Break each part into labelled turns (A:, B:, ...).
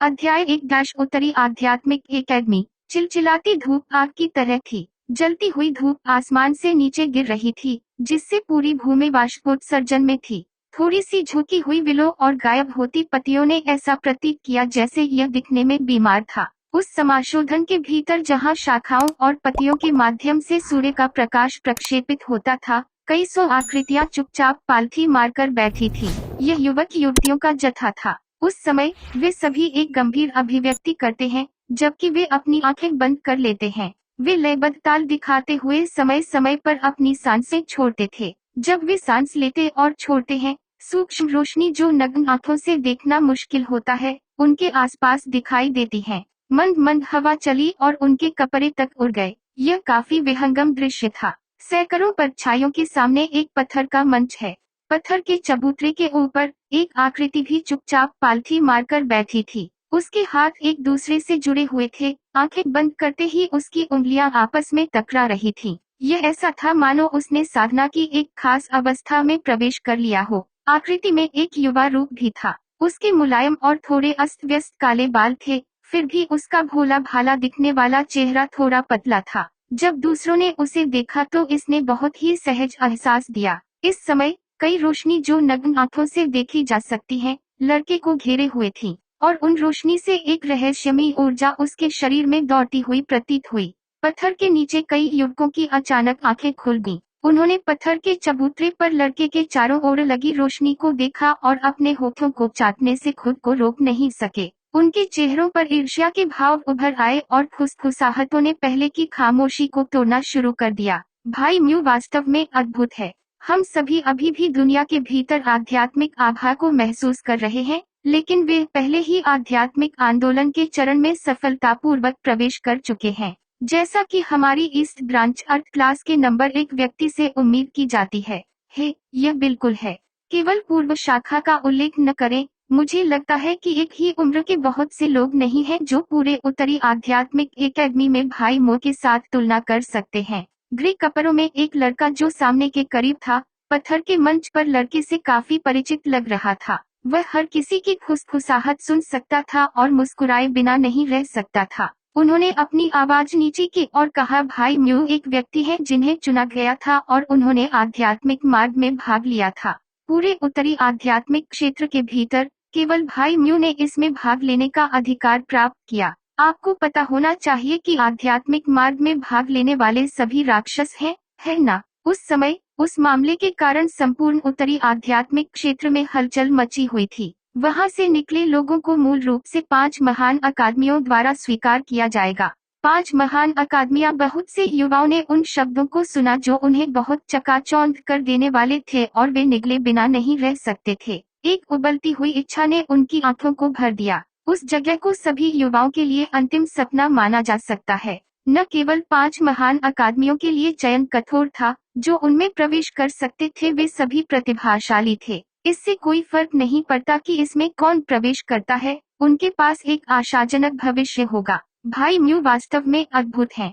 A: अध्याय 1 उत्तरी आध्यात्मिक एकेडमी। चिलचिलाती धूप आग की तरह थी। जलती हुई धूप आसमान से नीचे गिर रही थी, जिससे पूरी भूमि बाष्पोत्सर्जन में थी। थोड़ी सी झुकी हुई विलो और गायब होती पत्तियों ने ऐसा प्रतीत किया जैसे यह दिखने में बीमार था। उस समाशोधन के भीतर जहां शाखाओं और पत्तियों के माध्यम से सूर्य का प्रकाश प्रक्षेपित होता था, कई सौ आकृतियां चुपचाप पालथी मारकर बैठी थी। यह युवक युवतियों का जत्था था। उस समय वे सभी एक गंभीर अभिव्यक्ति करते हैं, जबकि वे अपनी आंखें बंद कर लेते हैं। वे लयबद्ध ताल दिखाते हुए समय समय पर अपनी सांसें छोड़ते थे। जब वे सांस लेते और छोड़ते हैं, सूक्ष्म रोशनी जो नग्न आंखों से देखना मुश्किल होता है, उनके आसपास दिखाई देती है। मंद मंद हवा चली और उनके कपड़े तक उड़ गए। यह काफी विहंगम दृश्य था। सैकड़ों परछाइयों के सामने एक पत्थर का मंच है। पत्थर के चबूतरे के ऊपर एक आकृति भी चुपचाप पालथी मारकर बैठी थी। उसके हाथ एक दूसरे से जुड़े हुए थे। आंखें बंद करते ही उसकी उंगलियां आपस में टकरा रही थीं। यह ऐसा था मानो उसने साधना की एक खास अवस्था में प्रवेश कर लिया हो। आकृति में एक युवा रूप भी था। उसके मुलायम और थोड़े अस्त व्यस्त काले बाल थे, फिर भी उसका भोला भाला दिखने वाला चेहरा थोड़ा पतला था। जब दूसरों ने उसे देखा तो इसने बहुत ही सहज एहसास दिया। इस समय कई रोशनी जो नग्न आंखों से देखी जा सकती है, लड़के को घेरे हुए थी, और उन रोशनी से एक रहस्यमयी ऊर्जा उसके शरीर में दौड़ती हुई प्रतीत हुई। पत्थर के नीचे कई युवकों की अचानक आंखें खुल गईं। उन्होंने पत्थर के चबूतरे पर लड़के के चारों ओर लगी रोशनी को देखा और अपने होठों को चाटने से खुद को रोक नहीं सके। उनके चेहरों पर ईर्ष्या के भाव उभर आए और फुसफुसाहटों ने पहले की खामोशी को तोड़ना शुरू कर दिया। भाई म्यू वास्तव में अद्भुत है। हम सभी अभी भी दुनिया के भीतर आध्यात्मिक आभा को महसूस कर रहे हैं, लेकिन वे पहले ही आध्यात्मिक आंदोलन के चरण में सफलतापूर्वक प्रवेश कर चुके हैं, जैसा कि हमारी ईस्ट ब्रांच अर्थ क्लास के नंबर 1 व्यक्ति से उम्मीद की जाती है। यह बिल्कुल है। केवल पूर्व शाखा का उल्लेख न करें। मुझे लगता है कि एक ही उम्र के बहुत से लोग नहीं हैं जो पूरे उत्तरी आध्यात्मिक एकेडमी में भाई मो के साथ तुलना कर सकते हैं। ग्रे कपड़ों में एक लड़का जो सामने के करीब था, पत्थर के मंच पर लड़के से काफी परिचित लग रहा था। वह हर किसी की फुसफुसाहट सुन सकता था और मुस्कुराए बिना नहीं रह सकता था। उन्होंने अपनी आवाज नीचे की और कहा, भाई म्यू एक व्यक्ति है जिन्हें चुना गया था और उन्होंने आध्यात्मिक मार्ग में भाग लिया था। पूरे उत्तरी आध्यात्मिक क्षेत्र के भीतर केवल भाई म्यू ने इसमें भाग लेने का अधिकार प्राप्त किया। आपको पता होना चाहिए कि आध्यात्मिक मार्ग में भाग लेने वाले सभी राक्षस हैं, है ना? उस समय उस मामले के कारण संपूर्ण उत्तरी आध्यात्मिक क्षेत्र में हलचल मची हुई थी। वहां से निकले लोगों को मूल रूप से 5 महान अकादमियों द्वारा स्वीकार किया जाएगा। 5 महान अकादमियां। बहुत से युवाओं ने उन शब्दों को सुना जो उन्हें बहुत चकाचौंध कर देने वाले थे और वे निगले बिना नहीं रह सकते थे। एक उबलती हुई इच्छा ने उनकी आंखों को भर दिया। उस जगह को सभी युवाओं के लिए अंतिम सपना माना जा सकता है। न केवल 5 महान अकादमियों के लिए चयन कठोर था, जो उनमें प्रवेश कर सकते थे वे सभी प्रतिभाशाली थे। इससे कोई फर्क नहीं पड़ता कि इसमें कौन प्रवेश करता है, उनके पास एक आशाजनक भविष्य होगा। भाई म्यू वास्तव में अद्भुत हैं।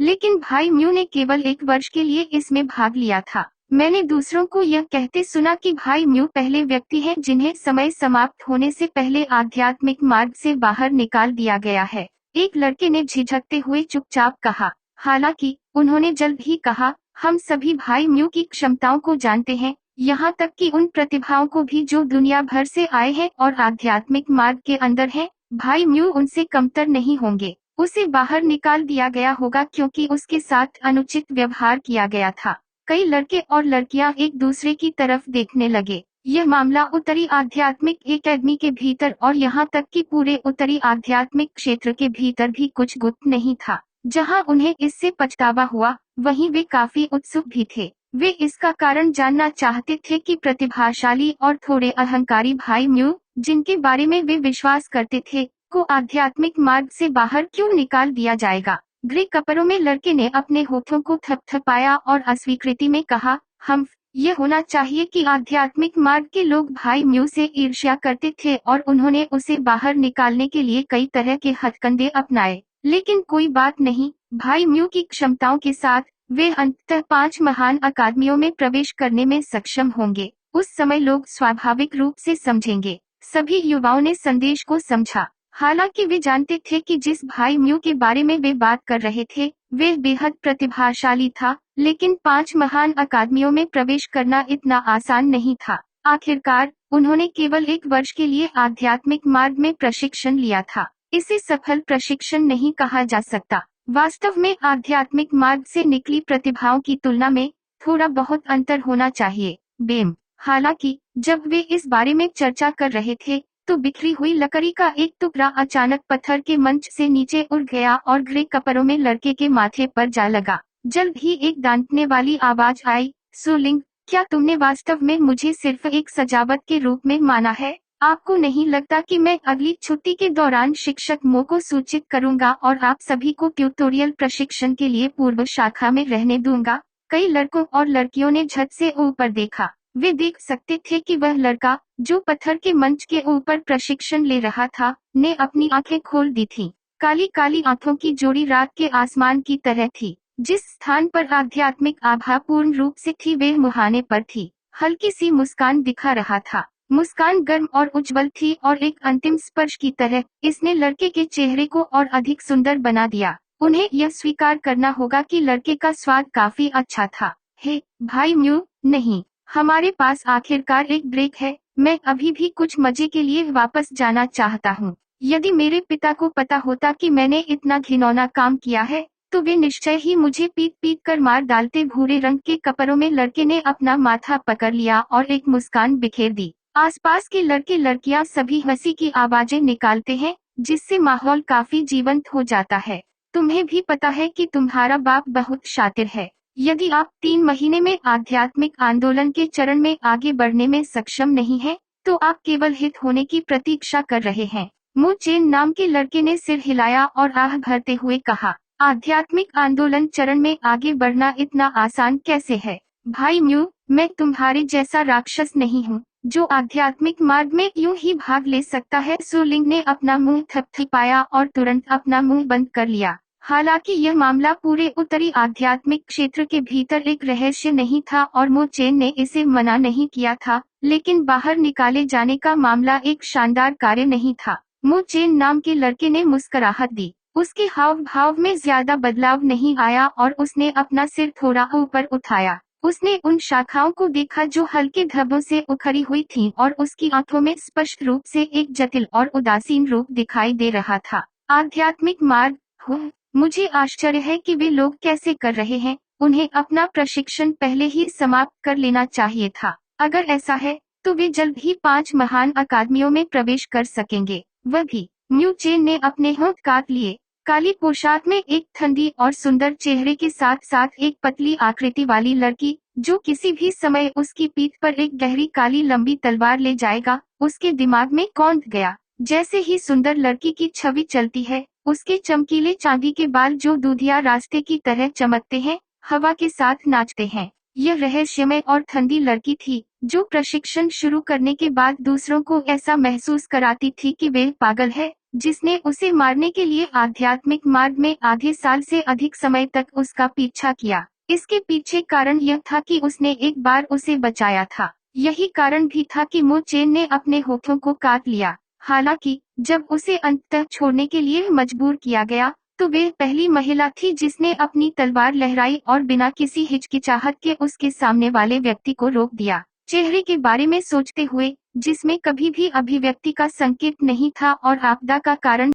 A: लेकिन भाई म्यू ने केवल 1 वर्ष के लिए इसमें भाग लिया था। मैंने दूसरों को यह कहते सुना कि भाई म्यू पहले व्यक्ति हैं जिन्हें समय समाप्त होने से पहले आध्यात्मिक मार्ग से बाहर निकाल दिया गया है। एक लड़के ने झिझकते हुए चुपचाप कहा। हालांकि उन्होंने जल्द ही कहा, हम सभी भाई म्यू की क्षमताओं को जानते हैं, यहाँ तक कि उन प्रतिभाओं को भी जो दुनिया भर से आए हैं और आध्यात्मिक मार्ग के अंदर हैं। भाई म्यू उनसे कमतर नहीं होंगे। उसे बाहर निकाल दिया गया होगा क्योंकि उसके साथ अनुचित व्यवहार किया गया था। कई लड़के और लड़कियां एक दूसरे की तरफ देखने लगे। यह मामला उत्तरी आध्यात्मिक एकेडमी के भीतर और यहाँ तक कि पूरे उत्तरी आध्यात्मिक क्षेत्र के भीतर भी कुछ गुप्त नहीं था। जहाँ उन्हें इससे पछतावा हुआ, वहीं वे काफी उत्सुक भी थे। वे इसका कारण जानना चाहते थे कि प्रतिभाशाली और थोड़े अहंकारी भाई म्यू, जिनके बारे में वे विश्वास करते थे, को आध्यात्मिक मार्ग से बाहर क्यों निकाल दिया जाएगा। ग्रे कपड़ों में लड़के ने अपने होठों को थपथपाया और अस्वीकृति में कहा, यह होना चाहिए कि आध्यात्मिक मार्ग के लोग भाई म्यू से ईर्ष्या करते थे और उन्होंने उसे बाहर निकालने के लिए कई तरह के हथकंडे अपनाए। लेकिन कोई बात नहीं, भाई म्यू की क्षमताओं के साथ वे अंततः 5 महान अकादमियों में प्रवेश करने में सक्षम होंगे। उस समय लोग स्वाभाविक रूप से समझेंगे। सभी युवाओं ने संदेश को समझा। हालांकि वे जानते थे कि जिस भाई म्यू के बारे में वे बात कर रहे थे वे बेहद प्रतिभाशाली था, लेकिन 5 महान अकादमियों में प्रवेश करना इतना आसान नहीं था। आखिरकार उन्होंने केवल 1 वर्ष के लिए आध्यात्मिक मार्ग में प्रशिक्षण लिया था। इसे सफल प्रशिक्षण नहीं कहा जा सकता। वास्तव में आध्यात्मिक मार्ग से निकली प्रतिभाओं की तुलना में थोड़ा बहुत अंतर होना चाहिए। बेम। हालांकि जब वे इस बारे में चर्चा कर रहे थे तो बिखरी हुई लकड़ी का एक टुकड़ा अचानक पत्थर के मंच से नीचे उड़ गया और ग्रे कपड़ों में लड़के के माथे पर जा लगा। जल्द ही एक डांटने वाली आवाज आई, सुलिंग, क्या तुमने वास्तव में मुझे सिर्फ एक सजावट के रूप में माना है? आपको नहीं लगता कि मैं अगली छुट्टी के दौरान शिक्षक मो को सूचित करूंगा और आप सभी को ट्यूटोरियल प्रशिक्षण के लिए पूर्व शाखा में रहने दूंगा? कई लड़कों और लड़कियों ने झट से ऊपर देखा। वे देख सकते थे कि वह लड़का जो पत्थर के मंच के ऊपर प्रशिक्षण ले रहा था ने अपनी आंखें खोल दी थीं। काली काली आंखों की जोड़ी रात के आसमान की तरह थी। जिस स्थान पर आध्यात्मिक आभा पूर्ण रूप से थी वे मुहाने पर थी। हल्की सी मुस्कान दिखा रहा था। मुस्कान गर्म और उज्जवल थी और एक अंतिम स्पर्श की तरह इसने लड़के के चेहरे को और अधिक सुंदर बना दिया। उन्हें यह स्वीकार करना होगा कि लड़के का स्वाद काफी अच्छा था। हे भाई म्यू, नहीं, हमारे पास आखिरकार एक ब्रेक है। मैं अभी भी कुछ मजे के लिए वापस जाना चाहता हूँ। यदि मेरे पिता को पता होता कि मैंने इतना घिनौना काम किया है तो वे निश्चय ही मुझे पीट पीट कर मार डालते। भूरे रंग के कपड़ों में लड़के ने अपना माथा पकड़ लिया और एक मुस्कान बिखेर दी। आसपास के लड़के लड़कियां सभी हंसी की आवाजें निकालते हैं जिससे माहौल काफी जीवंत हो जाता है। तुम्हें भी पता है कि तुम्हारा बाप बहुत शातिर है। यदि आप 3 महीने में आध्यात्मिक आंदोलन के चरण में आगे बढ़ने में सक्षम नहीं हैं, तो आप केवल हित होने की प्रतीक्षा कर रहे हैं। मु चेन नाम के लड़के ने सिर हिलाया और आह भरते हुए कहा, आध्यात्मिक आंदोलन चरण में आगे बढ़ना इतना आसान कैसे है? भाई म्यू, मैं तुम्हारे जैसा राक्षस नहीं हूँ जो आध्यात्मिक मार्ग में यूं ही भाग ले सकता है। सुलिंग ने अपना मुंह थपथपाया और तुरंत अपना मुंह बंद कर लिया। हालांकि यह मामला पूरे उत्तरी आध्यात्मिक क्षेत्र के भीतर एक रहस्य नहीं था और मु चेन ने इसे मना नहीं किया था, लेकिन बाहर निकाले जाने का मामला एक शानदार कार्य नहीं था। मु चेन नाम के लड़के ने मुस्कुराहट दी। उसके हाव भाव में ज्यादा बदलाव नहीं आया और उसने अपना सिर थोड़ा ऊपर उठाया। उसने उन शाखाओं को देखा जो हल्के धब्बों से उखड़ी हुई थीं और उसकी आंखों में स्पष्ट रूप से एक जटिल और उदासीन रूप दिखाई दे रहा था। आध्यात्मिक मार्ग, मुझे आश्चर्य है कि वे लोग कैसे कर रहे हैं। उन्हें अपना प्रशिक्षण पहले ही समाप्त कर लेना चाहिए था। अगर ऐसा है तो वे जल्द ही 5 महान अकादमियों में प्रवेश कर सकेंगे। वह भी। म्यू चेन ने अपने होंठ काट लिए। काली पोशाक में एक ठंडी और सुंदर चेहरे के साथ साथ एक पतली आकृति वाली लड़की जो किसी भी समय उसकी पीठ पर एक गहरी काली लंबी तलवार ले जाएगा, उसके दिमाग में कौंध गया। जैसे ही सुंदर लड़की की छवि चलती है, उसके चमकीले चांदी के बाल जो दूधिया रास्ते की तरह चमकते हैं, हवा के साथ नाचते हैं। यह रहस्यमय और ठंडी लड़की थी जो प्रशिक्षण शुरू करने के बाद दूसरों को ऐसा महसूस कराती थी कि वे पागल है, जिसने उसे मारने के लिए आध्यात्मिक मार्ग में आधे साल से अधिक समय तक उसका पीछा किया। इसके पीछे कारण यह था कि उसने एक बार उसे बचाया था। यही कारण भी था कि मु चेन ने अपने होठों को काट लिया। हालांकि जब उसे अंततः छोड़ने के लिए मजबूर किया गया तो वे पहली महिला थी जिसने अपनी तलवार लहराई और बिना किसी हिचकिचाहट के उसके सामने वाले व्यक्ति को रोक दिया। चेहरे के बारे में सोचते हुए जिसमें कभी भी अभिव्यक्ति का संकेत नहीं था और आपदा का कारण